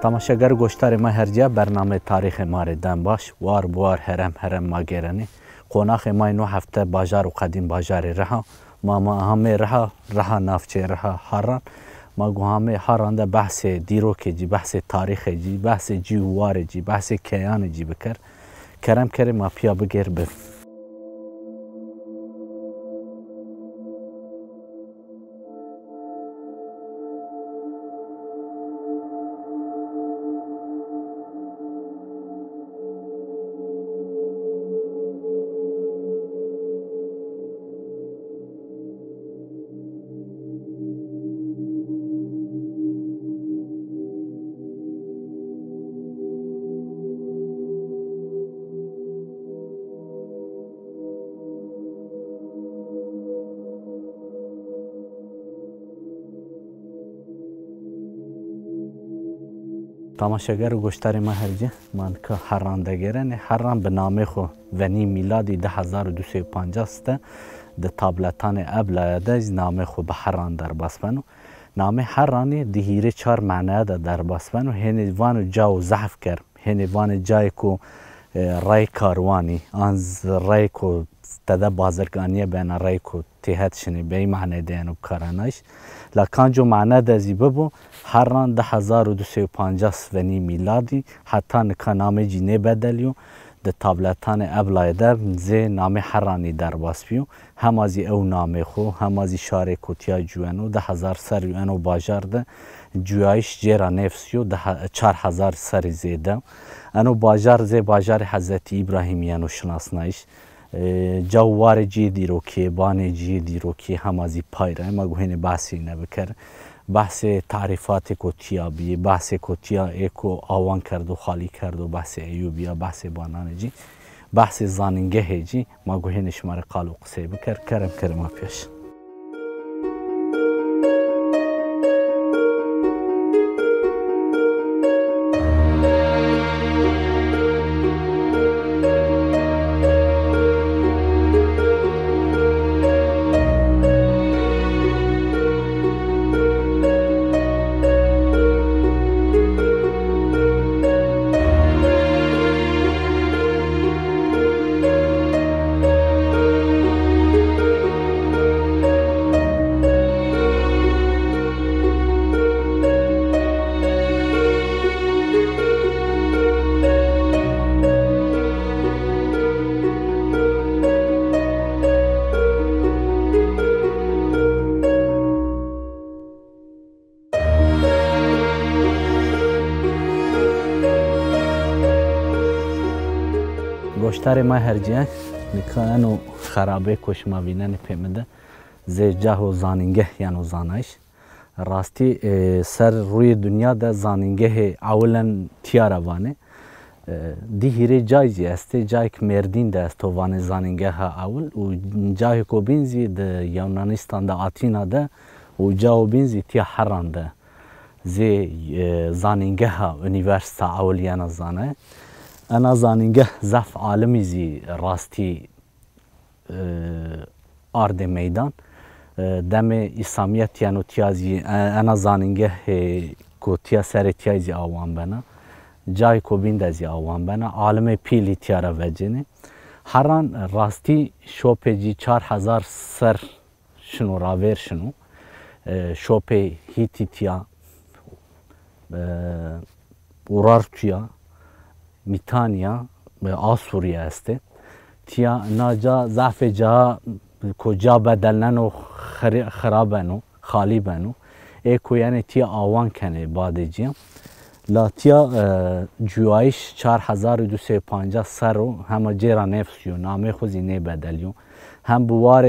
تماشاگر گوشتار ما هرجا برنامه تاریخ ماردن باش وار بوار هرم ما گرانی قوناخ ما اینو هفته باجار و قدیم باجار رها ما همه رها نافچه رها هران ما گو همه هران ده بحث دیروک جی بحث تاریخ جی بحث جیوار جی بحث کیان جی بکر کرم کرم ما پیا بگیر به تماشاگر گوشتار ما هرجا من که هران دگرن هران به نام خو ونی میلادی 1250 است ده تابلتان ابلا ده نام خو به هران در باسفنو نام هرانی دهیره 4 معنی ده در باسفنو هنوان جاو زحف کر هنوان جای کو رای کاروانی آنز رای کو تدا بازرگانی بین رای کو تهت شنی به معنی دینو کارانش لکن جو معنی ده زیبو هران ده 1250 ونی میلادی حتی نکا نام جینه بدلیو ده تابلتان ابلای ده زی نام هرانی در باسپیو هم از او نام خو هم از شاره کوتیا جوانو ده 1000 سر یوانو باجار ده جوایش جیرا نفسیو ده 4000 سر زیده انو باجار زی باجار حضرت ابراهیمیانو شناسنایش جوار جی دیروکی بان جی دیروکی هم از پایره ما گوهین بحثی نبکر بحث تعریفات کوتیابی بحث کوتیا اکو آوان کرد و خالی کرد و بحث ایوبیا بحث بانان جی بحث زاننگه جی ما گوهین شمار قالو قصه بکر کرم پیش گوشتار ما هرجیه نکانو خرابه کش ما بینن پیمده زیجه و زانینگه یعنی زانایش راستی سر روی دنیا ده زانینگه اولا تیاروانه دی هیره جایزی است جایی که مردین ده است وان زانینگه ها اول و جایی که بینزی ده یونانستان ده آتینا ده و جاو بینزی تیا حران ده زی زانینگه ها انیورسیته اولیانا زانه انا زانینگه زف عالمی زی راستی آرد میدان دم اسلامیت یعنی تیازی انا زانینگه کو تیا سر تیازی آوان بنا جای کو بیندازی آوان بنا عالم پیلی تیارا وجنه هران راستی شوپجی 4000 سر شنو راور شنو شوپی هیتیتیا اورارتویا میتانیا آسوریا است تیا ناجا ضعف جا کجا بدلن و خرابن و خالی بنو ایکو یعنی تیا آوان کنه بادجی لا تیا جوایش 4250 سر و همه جیرا نفسیو نامه خوزی نه بدلیو هم بوار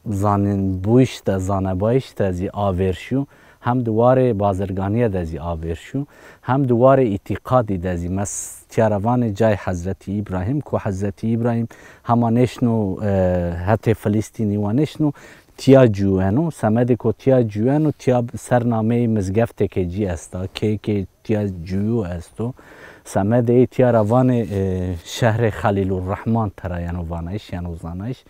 زانن بویش تا زانبایش تا زی آورشیو هم دوار بازرگانی دزی آورشو هم دوار اعتقادی دزی مس تیاروان جای حضرت ابراهیم کو حضرت ابراهیم هما نشنو حتی فلسطینی و نشنو تیا جوانو سمد کو تیا جوانو تیا سرنامه مزگفت که جی استا که تیا جو استو سمد ای تیاروان شهر خلیل الرحمن ترایانو وانایش یانو زانایش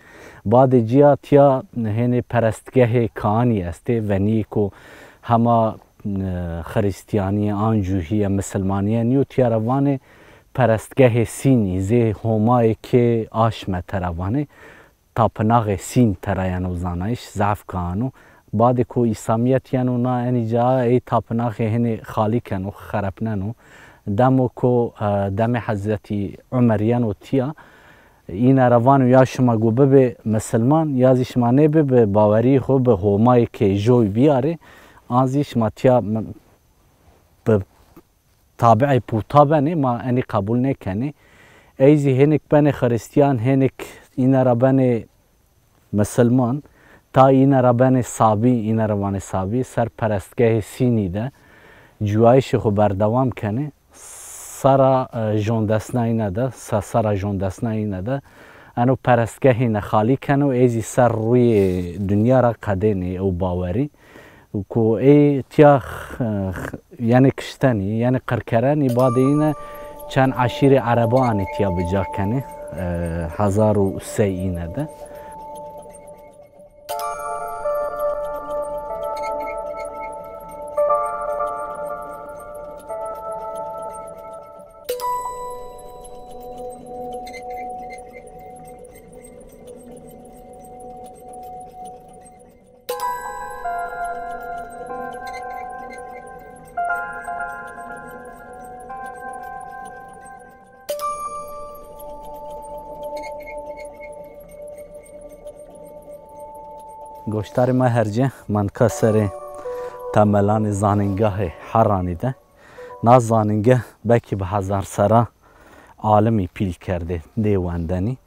بعد جیا تیا هنه پرستگاه کانی استه ونی کو هما خریستیانی آنجوهی مسلمانی نیو تیاروان پرستگاه سینی زی همای که آشمه تروانه تاپناغ سین ترایانو زانایش زعف کانو بعد کو اسلامیت یانو نا انی جا ای تاپناغ هنه خالی کنو خرپننو دمو کو دم حضرت عمر یانو تیا این روانو یا شما گو به مسلمان یا شما نه به باوری خو به همای که جوی بیاره آنزیش ما تیا به تابع پوتا بنه ما انی قبول نکنه ایزی هنک بنه خریستیان هنک این را بنه مسلمان تا این را بنه صابی این روان صابی سر پرستگاه سینی ده جوایش خو بردوام کنه سرا جوندسنا اینه ده سرا جوندسنا اینه ده انو پرستگاه نخالی کنه و ایزی سر روی دنیا را قدنه او باوری کو ای تیا یعنی کشتنی یعنی قرکرانی بعد اینه چند عشیر عربانی تیا بجا کنه 1003 اینه ده گوشتار ما هرجه من کسر تملان زانینگاه حرانی ده نا زانینگاه بکی به 1000 سرا عالمی پیل کرده دیواندنی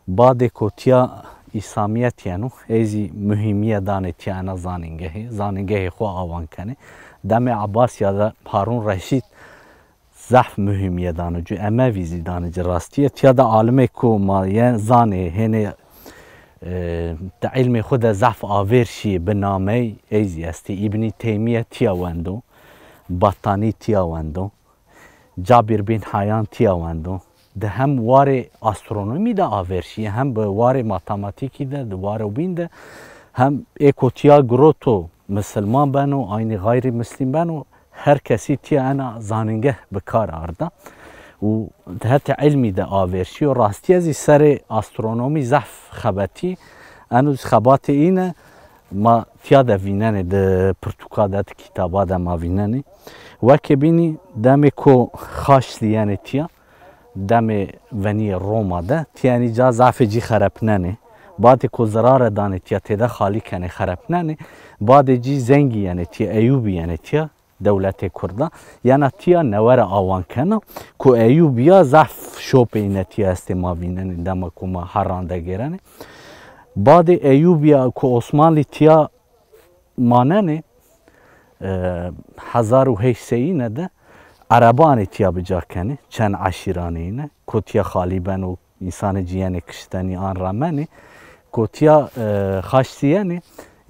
بعد کوتیا اسلامیت یانو ایزی مهمیه دانه تیانا زانینگاه خو آوان کنه دم عباس یا ده هارون رشید زحف مهمیه دانه جو اما ویزی دانه جراستیه تیا ده عالمی کو ما یه زانه هنه در علم خود ضعف آورشی به نامه ایزی است ابن تیمیه تیاوندو بطانی تیاوندو جابر بن حیان تیاوندو ده هم وار استرونومی ده آورشی هم به وار ماتماتیکی ده وار بین ده هم اکوتیا گروتو مسلمان بنو آین غیر مسلم بنو هر کسی تیا انا زانینگه بکار آرده و حتی علمی ده آورشی و راستی از سر استرونومی زحف خباتی انو خبات اینه ما تیا ده ویننه ده پرتوکادت کتابا ده ما ویننه و که بینی دم کو خاش دیانه تیا دم ونی روما ده تیانی جا زعف جی خرپننه بعد کو زرار دانه تیا تیده خالی کنه خرپننه بعد جی زنگی یعنی تیا ایوبی یعنی تیا دولت کردا یعنی تیا نور آوان کنه که ایوبیا ضعف شوپ اینتی است ما بینن دم که ما هرانده گرنه بعد ایوبیا که عثمانی تیا ماننه 1800 نده عربان تیا بجا کنه چند عشیرانه اینه که تیا خالیبن و انسان جیان کشتنی آن رمنه که تیا خاشتیانه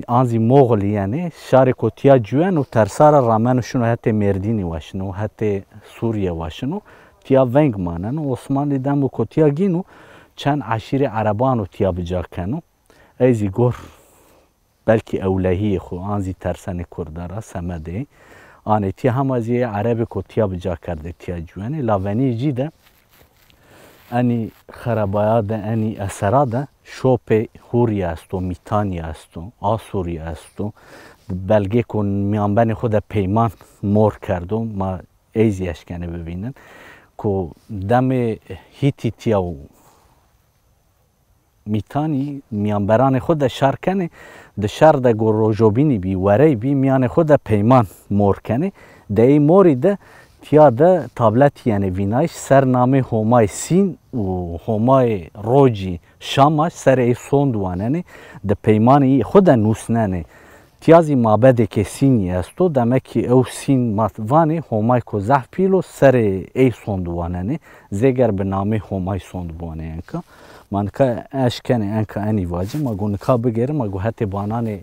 آنزی مغلیانه شهر کوتیا جوان و ترسار رامنشون حتی مردینی واشنو حتی سوریه واشنو تیا ونگ مانن و عثمان دم و کوتیا گینو چند عشیر عربانو تیا بجا کنو ایزی گور بلکی اولهی خو آنزی ترسن کردارا سمده آنه تیا هم ازی عرب کوتیا بجا کرده تیا جوانه لاونی جیده انی خرابایاد انی اثراد شوپ هوری است و میتانی است و آسوری است و بلگه کن میانبن خود پیمان مور کردم ما ایزی اشکنه ببینن که دم هیتیتیا و میتانی میانبران خود شر کنه ده شر ده گروجوبینی بی وری بی میان خود پیمان مور کنه ده ای موری ده تیا ده تابلت یعنی وینایش سرنامه همای سین و همای روجی شاماش سر ای سوندوانه ده پیمانی خود نوسننه تیازی مابده که سینی است و دمکی او سین ماتوانه همای که زح پیلو سر ای سوندوانه زیگر به نامه همای سوندوانه انکا منکا اشکنه انکا انی واجه مگو نکا بگیره مگو حتی بانان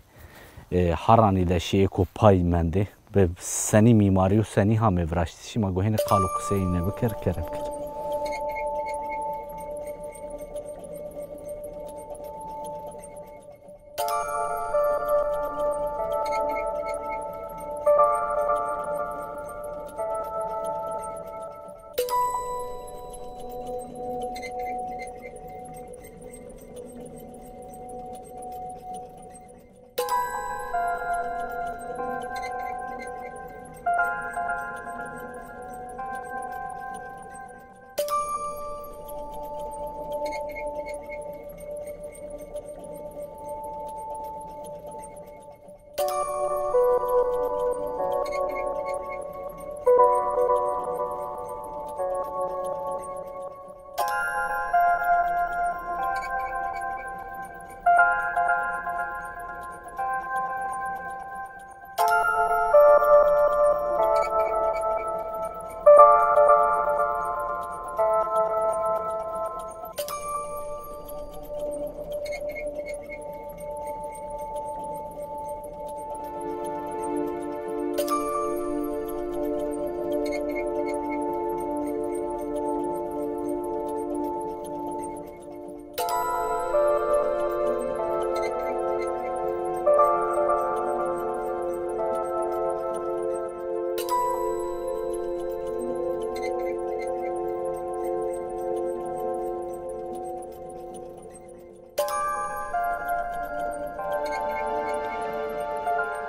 حرانی دشیه که پای منده به سنی میماری و سنی هم ورشتشی ما گوهین قالو قصه اینه بکر کرم کرد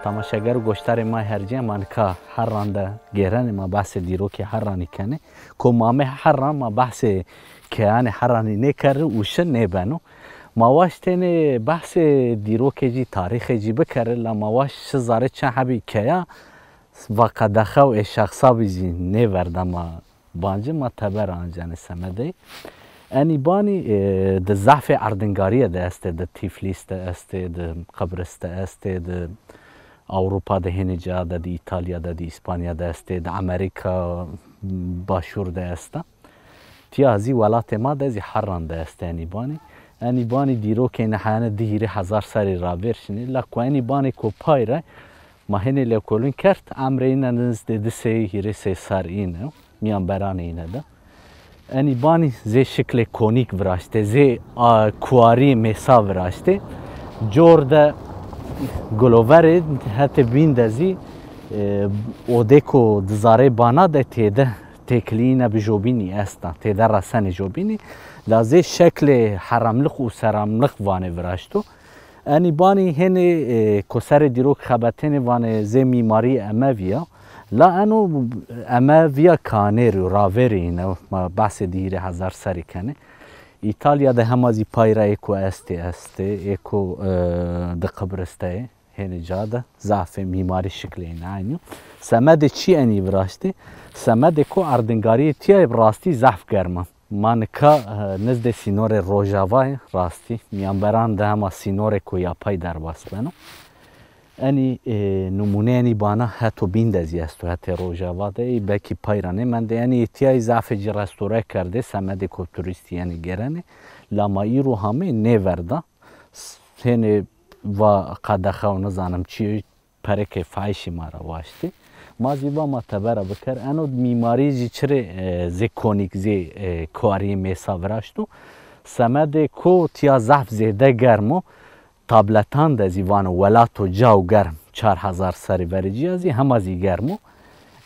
تماشاگر گوشتر ما هرجه من که هر رانده گیرن ما بحث دیرو که هر رانی کنه که مامه هر ران ما بحث که هر رانی نکره اوشه نبنو ما واشتن بحث دیرو که جی تاریخ جی بکره لما واش شزاره چه حبی که و قدخه و شخصا بیزی نورده ما بانجه ما تبر آنجان سمده انی بانی ده ضعف اردنگاریه ده است ده تیفلیس ده است ده قبرس ده است ده اوروپا ده هنجا ده ایتالیا ده اسپانیا ده است ده امریکا باشور ده است تیا ازی ولات ما ده ازی حران ده است انی بانی دیرو که نحانه دیره 1000 سری را برشنی لکو انی بانی کو پایره ما هنی لکولون کرد امر اینه نزده ده سه هیره سه سر اینه میان بران اینه ده انی بانی زی شکل کونیک وراشته زی کواری میسا وراشته جور ده گلوور حتی بین دزی اوده کو دزاره بانا ده تیده تکلینه بجوبینی استا تیده رسن جوبینی لازه شکل حرملخ و سرملخ وانه وراشتو انی بانی هنه کسر دیروک خبتن وانه زی میماری امویا لا انو امویا کانر و راوری اینه بحث دیره 1000 سری کنه ایتالیا ده همازی پایره ایکو استه ایکو ده قبرسته هنه جاده ضعف میماری شکل اینه اینو سمد چی انی براشتی سمد کو اردنگاری تیای براستی ضعف گرمم مانکا نزد سینور روجاوای راستی میانبران ده همه سینور کو یا پای در باستنو انی نمونه انی بانا هتو بیندزی است و هت روجاوا ده بکی پایرانه من ده انی تیای ضعف جی رستوره کرده سمد کو توریستی یعنی گرنه لامایی رو همه نورده هنه و قدخه و نزانم چی پرک فایشی مارا واشتی مازی با معتبره بکر انو میماری جی چره زی کونیک زی کواری میساوراشتو سمد کو تیا ضعف زیده گرمو تابلتان ده زیوان ولاتو جاو گرم 4000 سری ورجی ازی هم ازی گرمو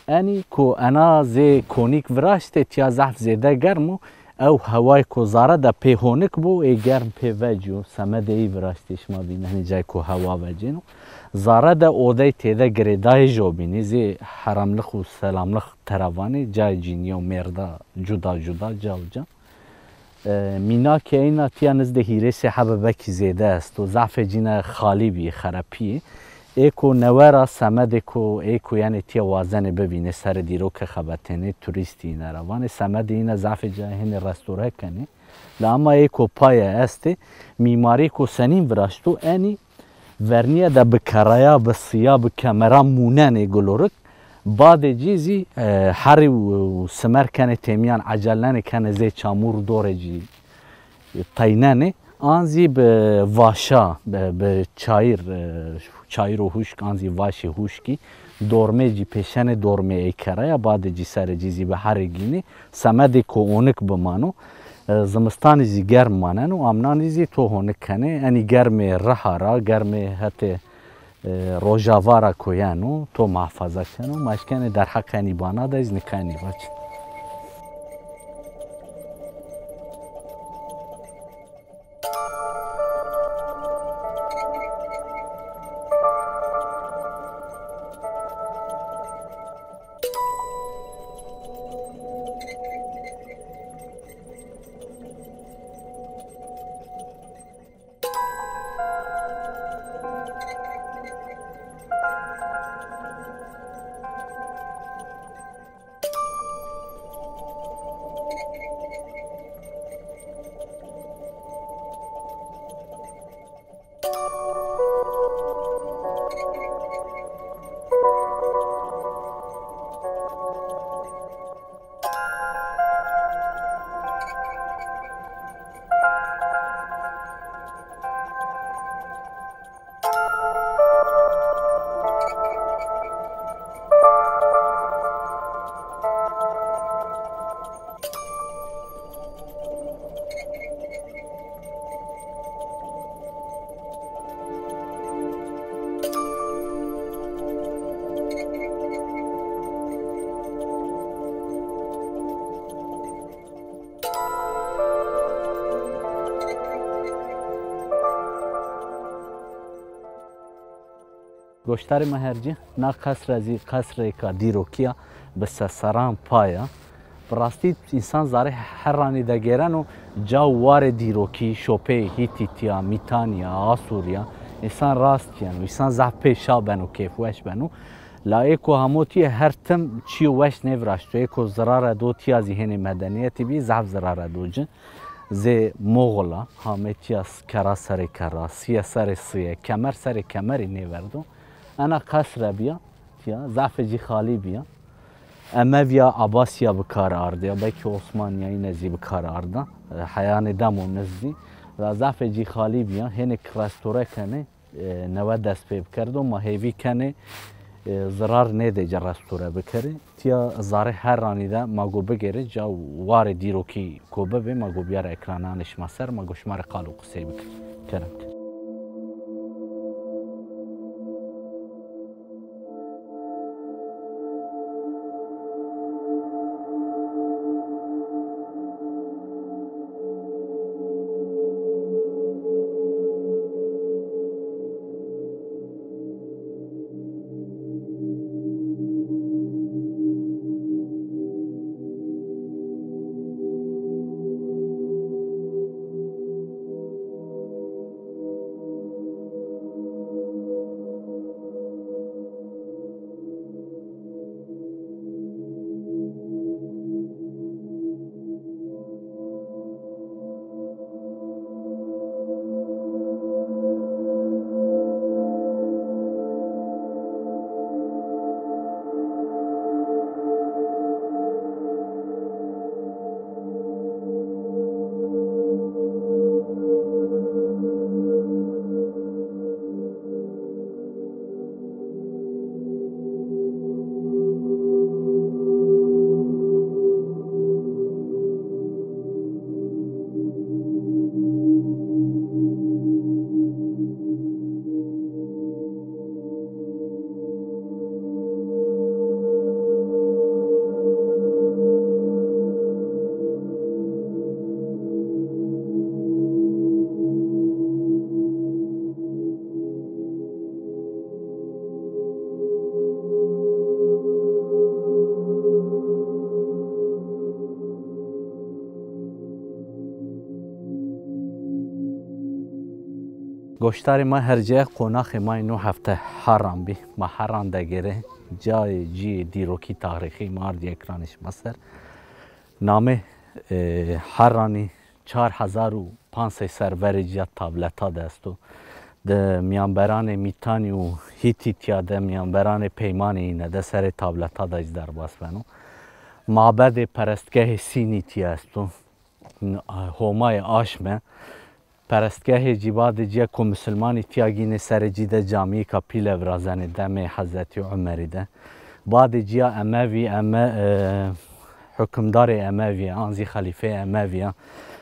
انی کو انا زی کونیک وراشته تیا ضعف زیده گرمو او هوای کو زاره ده پیهونک بو ای گرم پی وجو سمد ای وراشتیش ما بینه هنی جای کو هوا وجینو زاره ده اوده تیده گریدای جو بینی زی حراملخ و سلاملخ تروانی جای جینی و مرده جدا جدا جاو جا مینا که اینا تیا نزده هیرس حبه بکی زیده است و ضعف جینه خالی بی خرپی ایکو نوارا سمد کو ایکو یعنی تیا وازن ببینه سر دیرو که خبتنه توریستی نروان سمد اینا ضعف جاهن رستوره کنه لاما ایکو پای است میماری کو سنین براشتو انی ورنیه ده بکرایا بسیا بکامرا مونن گلورک بعد جیزی هری و سمر کنه تیمیان عجلانه کنه زی چامور دوره جی تاینانه آنزی به واشا به چایر و هوشک آنزی واشی هوشکی دورمه جی پیشن دورمه ای کرایا بعد جی سر جیزی به هر گینه سمدی کو اونک بمانو زمستان جی گرم مانن و امنان جی تو هونک کنه انی گرم رهارا گرم حتی روجاوارا کویانو تو محفظه کنو مشکنه در حق انی بانا دا از نکانی باچ گوشتار مهرجی نا قصر ازی قصر کا دیروکیا بس سران پایا براستی انسان زاره هر رانی دگیرن و جا وار دیروکی شوپه هیتیتیا میتانیا آسوریا انسان راست یعنی انسان زحپه شابن و کیف وش بنو لا ایکو هموتی هر تم چی وش نوراشتو ایکو زرار دو تیا ذهن مدنیتی بی زحف زرار دو جن زي مغلا هامتياس كرا سري كرا سيا سري سيا كمر سري كمري نيوردو انا قصر بيا تيا ضعف جي خالي بيا اما بيا عباسيا بكار ارديا بيكي عثمانيا نزي بكار اردا حياني دمو نزي ضعف جي خالي بيا هنك رستوره كنه نوا دست پی بکرد و ما هیوی کنه ضرر نده جا رستوره بکره تیا زاره هر رانی ده ما گو بگیره جا وار دیرو کی کوبه به ما گو بیاره اکرانانش مصر ما گو شمار قالو قصه بکر کرم گشتار ما هر جای قناخ ما اینو هفته حرام بی ما حرام دگره جای جی دیروکی تاریخی مارد اکرانش مصر نامه حرانی 4500 سرور جا تابلتا دستو ده میانبران میتانی و هیتیتیا ده میانبران پیمانی اینه ده سر تابلتا داشت در باس بنو معبد پرستگاه سینیتی استو همای آشمه پرستگاه جیباد جیا کو مسلمانی تیاگین سر جیده جامی کپیل ورازن دم حضرت عمری ده بعد جیا اموی حکمدار اموی آنزی خلیفه اموی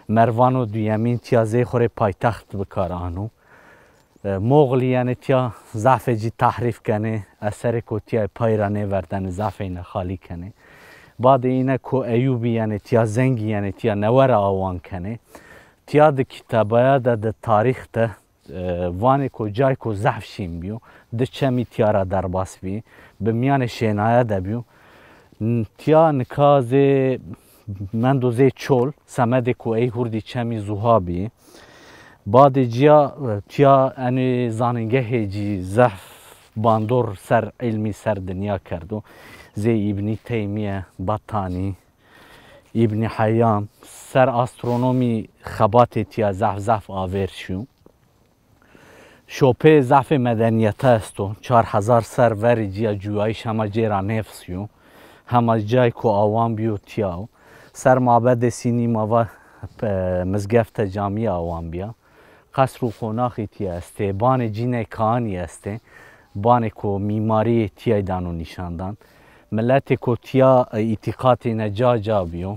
مروان دویمین تیازه خوره پایتخت بکارانو مغلی یعنی تیا ضعف جی تحریف کنه اثر کو تیا پایرانه وردن ضعف اینه خالی کنه بعد اینه کو ایوبی یعنی تیا زنگی یعنی تیا نور آوان کنه تیا ده کتابه ده تاریخ ده وانی کو جای کو ضعف شیم بیو ده چمی تیا را در باس بی به میان شینایه ده بیو تیا نکازه مندوزه چول سمده کو ای هردی چمی زوهابی بعد جیا تیا انی زاننگه جی ضعف باندور سر علمی سر دنیا کردو زی ابن تیمیه بطانی ابن حیام سر استرونومی خبات تیا ضعف آور شو شوپه ضعف مدنیت استو 4000 سرور جیا جوایش همه جیرا نفس یو همه جای کو آوان بیو تیاو سر معبد سینیما و مزگفت جامعه آوان بیا قصر و قناخی تیا استه بان جین کانی استه بان کو میماری تیا دانو نشاندان ملت کو تیا اعتقاد نجا جا بیو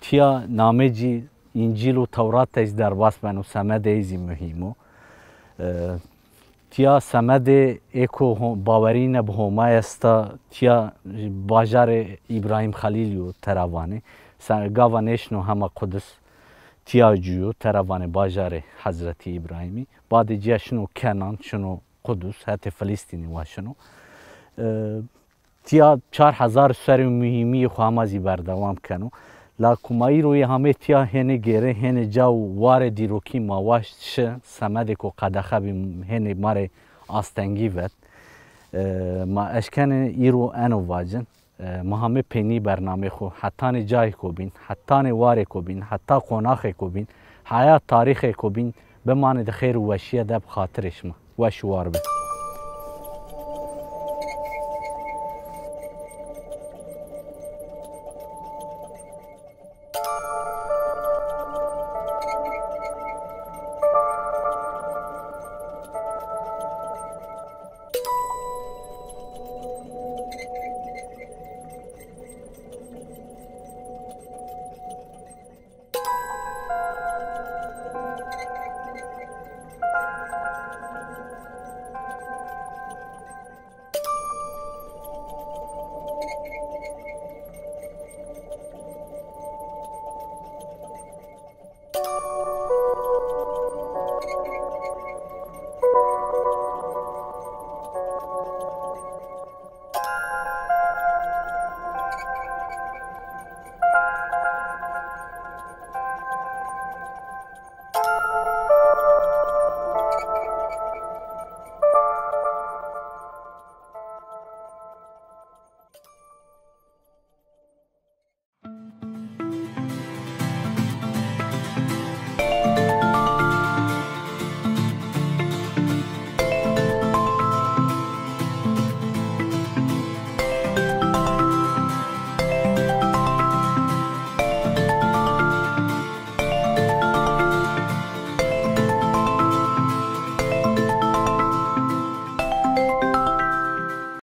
تیا نامه جی انجیل و تورات از در باس بنو سمد ایزی مهمو تیا سمد اکو باورین به همای استا تیا باجار ابراهیم خلیلیو تراوانه گاوانشنو همه قدس تیا جیو تراوانه باجار حضرت ابراهیمی بعد جیا شنو کنان شنو قدس حتی فلسطینی واشنو تیا 4000 سر مهمی خامازی بردوام کنو لاکومایی روی همه تیا هنه گره هنه جاو وار دیروکی ماواش شه سمده کو قدخه بیم هنه ماره آستنگی ود ما اشکن ایرو انو واجن ما همه پینی برنامه خو حتی جای کو بین حتی وار کو بین حتی قناخ کو بین حیات تاریخ کو بین بمانه ده خیر و وشیه ده بخاطرش ما وشوار بید